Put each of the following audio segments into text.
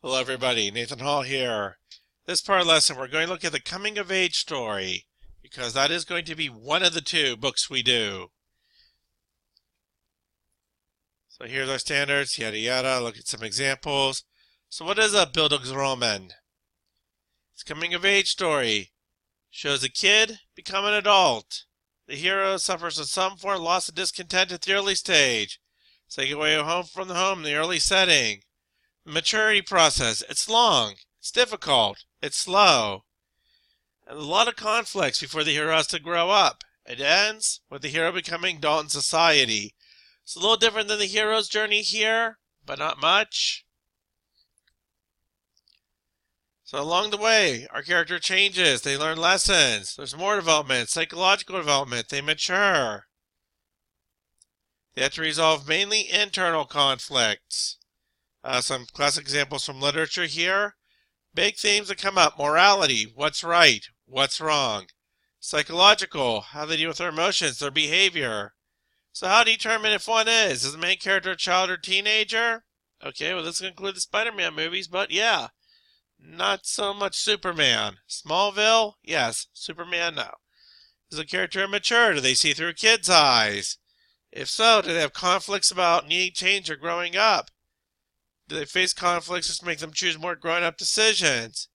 Hello everybody, Nathan Hall here. This part of the lesson we're going to look at the coming of age story because that is going to be one of the two books we do. So here's our standards, yada yada, look at some examples. So what is a Bildungsroman? It's a coming of age story. Shows a kid become an adult. The hero suffers from some form of loss of discontent at the early stage. So they get away home from the home in the early setting. The maturity process, it's long, it's difficult, it's slow. And a lot of conflicts before the hero has to grow up. It ends with the hero becoming adult in society. It's a little different than the hero's journey here, but not much. So along the way, our character changes, they learn lessons, there's more development, psychological development, they mature. They have to resolve mainly internal conflicts. Some classic examples from literature here. Big themes that come up: morality, what's right, what's wrong. Psychological, how they deal with their emotions, their behavior. So how do you determine if one is the main character a child or teenager? Okay, well this can include the Spider-Man movies, but yeah, not so much Superman. Smallville, yes. Superman, no. Is the character immature? Do they see through kids' eyes? If so, do they have conflicts about needing change or growing up? Do they face conflicts that make them choose more grown-up decisions?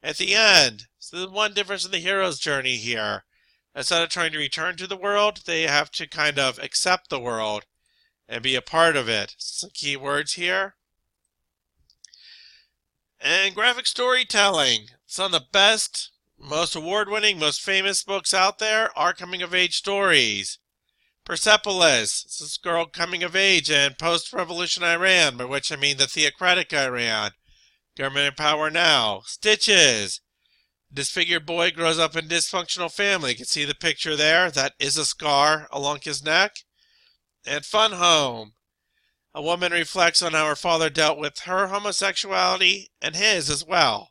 At the end, so there's one difference in the hero's journey here. Instead of trying to return to the world, they have to kind of accept the world and be a part of it. Some key words here. And graphic storytelling. Some of the best, most award-winning, most famous books out there are coming-of-age stories. Persepolis, it's this girl coming of age in post-revolution Iran, by which I mean the theocratic Iran. Government in power now. Stitches, disfigured boy grows up in a dysfunctional family. You can see the picture there. That is a scar along his neck. And Fun Home, a woman reflects on how her father dealt with her homosexuality and his as well.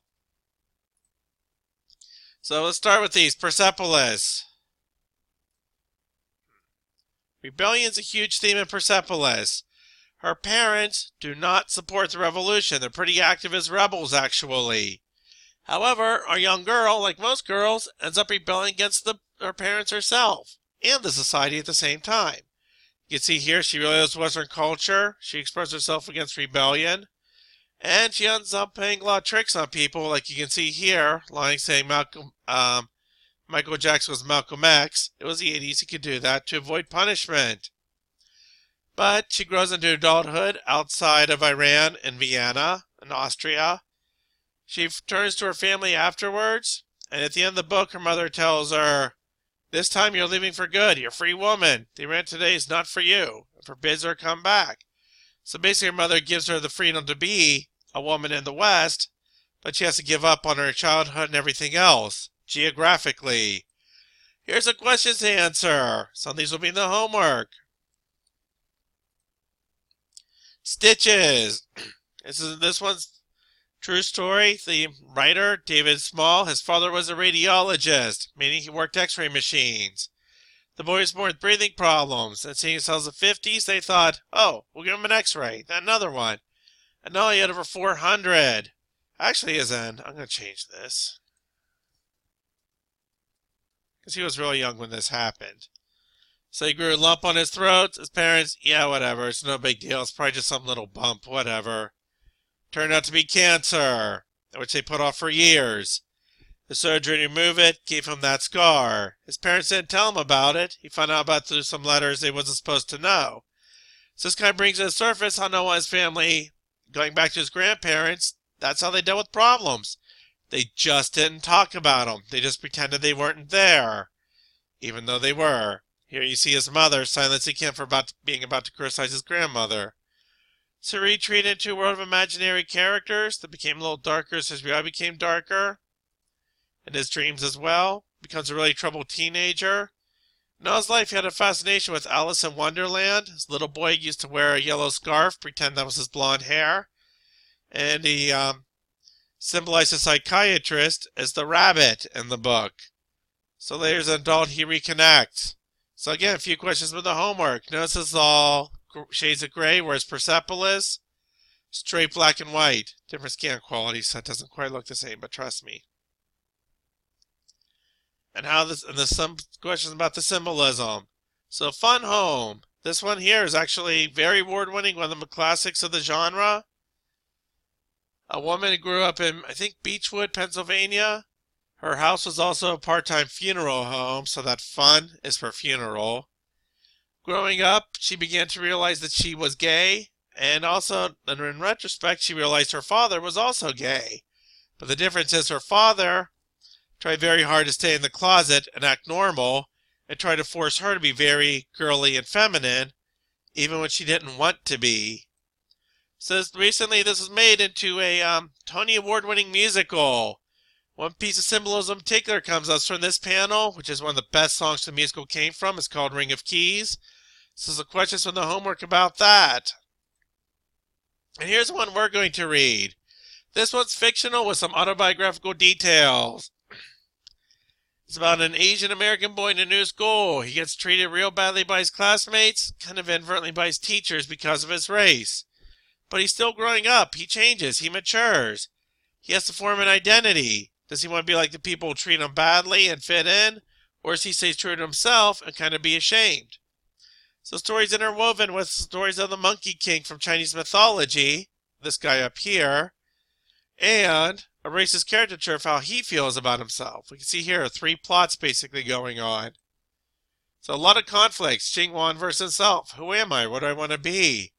So let's start with these. Persepolis. Rebellion is a huge theme in Persepolis. Her parents do not support the revolution. They're pretty active as rebels, actually. However, our young girl, like most girls, ends up rebelling against her parents herself and the society at the same time. You can see here she really loves Western culture. She expresses herself against rebellion. And she ends up playing a lot of tricks on people, like you can see here, lying saying Michael Jackson was Malcolm X. It was the 80s. He could do that to avoid punishment. But she grows into adulthood outside of Iran in Vienna, in Austria. She returns to her family afterwards, and at the end of the book, her mother tells her, "This time you're leaving for good. You're a free woman. The Iran today is not for you," and forbids her to come back. So basically, her mother gives her the freedom to be a woman in the West, but she has to give up on her childhood and everything else. Geographically. Here's a questions to answer. Some of these will be in the homework. Stitches. This one's true story. The writer, David Small, his father was a radiologist, meaning he worked x-ray machines. The boy was born with breathing problems, and seeing himself in the 50s, they thought, oh, we'll give him an x-ray, then another one. And now he had over 400. Actually, I'm going to change this, because he was really young when this happened. So he grew a lump on his throat. His parents, yeah, whatever, it's no big deal. It's probably just some little bump, whatever. Turned out to be cancer, which they put off for years. The surgery to remove it gave him that scar. His parents didn't tell him about it. He found out about it through some letters they wasn't supposed to know. So this kind of brings to the surface how Noah's family, going back to his grandparents, that's how they dealt with problems. They just didn't talk about them. They just pretended they weren't there, even though they were. Here you see his mother silencing him for being about to criticize his grandmother. So he retreated into a world of imaginary characters that became a little darker as his reality became darker. And his dreams as well. Becomes a really troubled teenager. In all his life he had a fascination with Alice in Wonderland. His little boy used to wear a yellow scarf, pretend that was his blonde hair. And he symbolized a psychiatrist as the rabbit in the book. So later as an adult he reconnects. So again, a few questions with the homework. Notice this is all shades of gray, whereas Persepolis, Straight black and white. Different scan quality, so it doesn't quite look the same, but trust me. And there's some questions about the symbolism. So Fun Home. This one here is actually very award-winning, one of the classics of the genre. A woman who grew up in, I think, Beechwood, Pennsylvania. Her house was also a part-time funeral home, so that fun is for funeral. Growing up, she began to realize that she was gay, and also, in retrospect, she realized her father was also gay. But the difference is her father tried very hard to stay in the closet and act normal, and tried to force her to be very girly and feminine, even when she didn't want to be. So recently this was made into a Tony Award-winning musical. One piece of symbolism in particular comes out from this panel, which is one of the best songs the musical came from. It's called Ring of Keys. So some questions from the homework about that. And here's one we're going to read. This one's fictional with some autobiographical details. It's about an Asian American boy in a new school. He gets treated real badly by his classmates, kind of inadvertently by his teachers because of his race. But he's still growing up. He changes. He matures. He has to form an identity. Does he want to be like the people who treat him badly and fit in? Or does he stay true to himself and kind of be ashamed? So stories interwoven with stories of the Monkey King from Chinese mythology, this guy up here, and a racist caricature of how he feels about himself. We can see here 3 plots basically going on. So a lot of conflicts. Xingwan versus himself. Who am I? What do I want to be?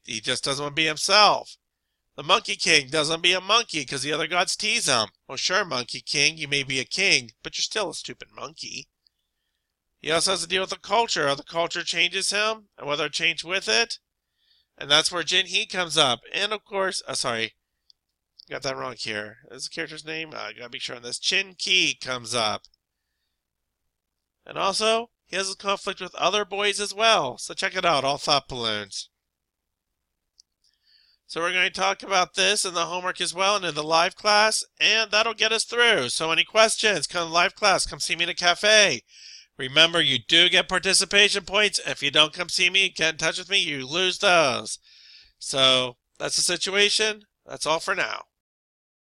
He just doesn't want to be himself. The Monkey King doesn't want to be a monkey because the other gods tease him. Well, sure, Monkey King, you may be a king, but you're still a stupid monkey. He also has to deal with the culture. How the culture changes him, and whether it changed with it. And that's where Jin He comes up. And of course, got that wrong here. Is the character's name? I gotta be sure on this. Chin Ki comes up. And also, he has a conflict with other boys as well. So check it out, all thought balloons. So we're going to talk about this in the homework as well and in the live class, and that'll get us through. So any questions, come to live class, come see me in a cafe. Remember, you do get participation points. If you don't come see me, get in touch with me, you lose those. So that's the situation. That's all for now.